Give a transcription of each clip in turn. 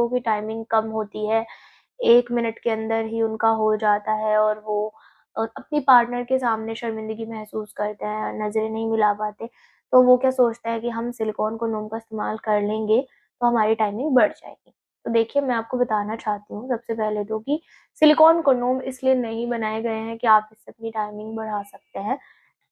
लोगों की टाइमिंग कम होती है, 1 मिनट के अंदर ही उनका हो जाता है और वो अपनी पार्टनर के सामने शर्मिंदगी महसूस करते हैं, नज़रें नहीं मिला पाते। तो वो क्या सोचता है कि हम सिलिकॉन कंडोम का इस्तेमाल कर लेंगे तो हमारी टाइमिंग बढ़ जाएगी। तो देखिए, मैं आपको बताना चाहती हूँ सबसे पहले तो कि सिलिकॉन कंडोम इसलिए नहीं बनाए गए हैं कि आप इससे अपनी टाइमिंग बढ़ा सकते हैं।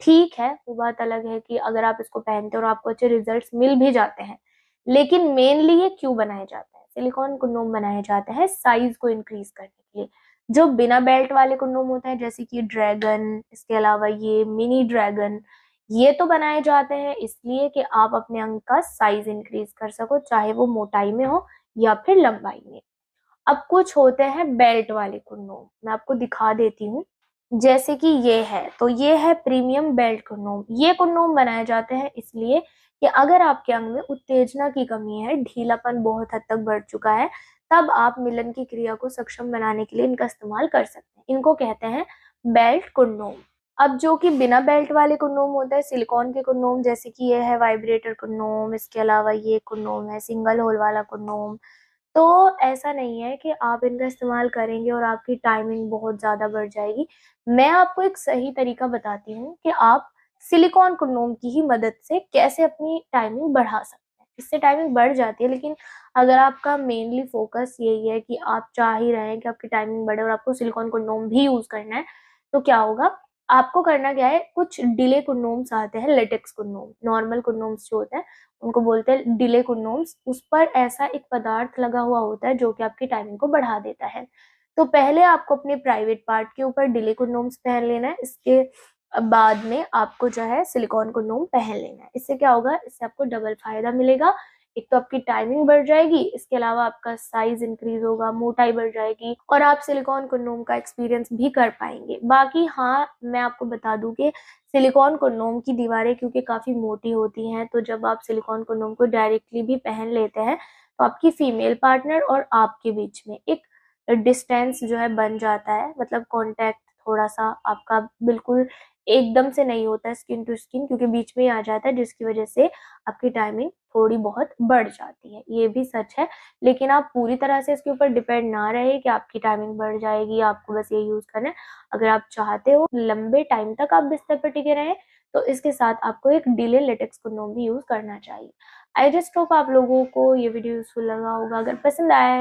ठीक है, वो बात अलग है कि अगर आप इसको पहनते हो और आपको अच्छे रिजल्ट्स मिल भी जाते हैं, लेकिन मेनली ये क्यों बनाए जाते हैं? सिलिकॉन कंडोम बनाए जाते हैं साइज को इंक्रीज करने के लिए। जो बिना बेल्ट वाले कंडोम होते हैं जैसे कि ड्रैगन, इसके अलावा ये मिनी ड्रैगन, ये तो बनाए जाते हैं इसलिए कि आप अपने अंग का साइज इंक्रीज कर सको, चाहे वो मोटाई में हो या फिर लंबाई में। अब कुछ होते हैं बेल्ट वाले कंडोम, मैं आपको दिखा देती हूँ। जैसे कि ये है, तो ये है प्रीमियम बेल्ट कंडोम। ये कंडोम बनाए जाते हैं इसलिए कि अगर आपके अंग में उत्तेजना की कमी है, ढीलापन बहुत हद तक बढ़ चुका है, तब आप मिलन की क्रिया को सक्षम बनाने के लिए इनका इस्तेमाल कर सकते हैं। इनको कहते हैं बेल्ट कंडोम। अब जो कि बिना बेल्ट वाले कंडोम होता है, सिलिकॉन के कंडोम, जैसे कि ये है वाइब्रेटर कंडोम, इसके अलावा ये कंडोम है सिंगल होल वाला कंडोम। तो ऐसा नहीं है कि आप इनका इस्तेमाल करेंगे और आपकी टाइमिंग बहुत ज़्यादा बढ़ जाएगी। मैं आपको एक सही तरीका बताती हूँ कि आप सिलिकॉन कंडोम की ही मदद से कैसे अपनी टाइमिंग बढ़ा सकते हैं। इससे टाइमिंग बढ़ जाती है, लेकिन अगर आपका मेनली फोकस यही है कि आप चाह ही रहे हैं कि आपकी टाइमिंग बढ़े और आपको सिलिकॉन कंडोम भी यूज़ करना है, तो क्या होगा, आपको करना क्या है, कुछ डिले कंडोम्स आते हैं, लेटेक्स कंडोम, नॉर्मल कंडोम्स जो होते हैं उनको बोलते हैं डिले कंडोम्स। उस पर ऐसा एक पदार्थ लगा हुआ होता है जो कि आपकी टाइमिंग को बढ़ा देता है। तो पहले आपको अपने प्राइवेट पार्ट के ऊपर डिले कंडोम्स पहन लेना है, इसके बाद में आपको जो है सिलिकॉन कंडोम पहन लेना है। इससे क्या होगा, इससे आपको डबल फायदा मिलेगा। एक तो आपकी टाइमिंग बढ़ जाएगी, इसके अलावा आपका साइज इंक्रीज होगा, मोटाई बढ़ जाएगी और आप सिलिकॉन कंडोम का एक्सपीरियंस भी कर पाएंगे। बाकी हाँ, मैं आपको बता दूं कि सिलिकॉन कंडोम की दीवारें क्योंकि काफ़ी मोटी होती हैं, तो जब आप सिलिकॉन कंडोम को डायरेक्टली भी पहन लेते हैं तो आपकी फीमेल पार्टनर और आपके बीच में एक डिस्टेंस जो है बन जाता है, मतलब कांटेक्ट थोड़ा सा आपका बिल्कुल एकदम से नहीं होता है स्किन टू स्किन, क्योंकि बीच में ही आ जाता है, जिसकी वजह से आपकी टाइमिंग थोड़ी बहुत बढ़ जाती है। ये भी सच है, लेकिन आप पूरी तरह से इसके ऊपर डिपेंड ना रहे कि आपकी टाइमिंग बढ़ जाएगी, आपको बस ये यूज करना है। अगर आप चाहते हो लंबे टाइम तक आप बिस्तर पर टिके रहें, तो इसके साथ आपको एक डिले लेटेक्स कंडोम भी यूज करना चाहिए। आई जस्ट होप आप लोगों को ये वीडियो यूजफुल लगा होगा। अगर पसंद आया है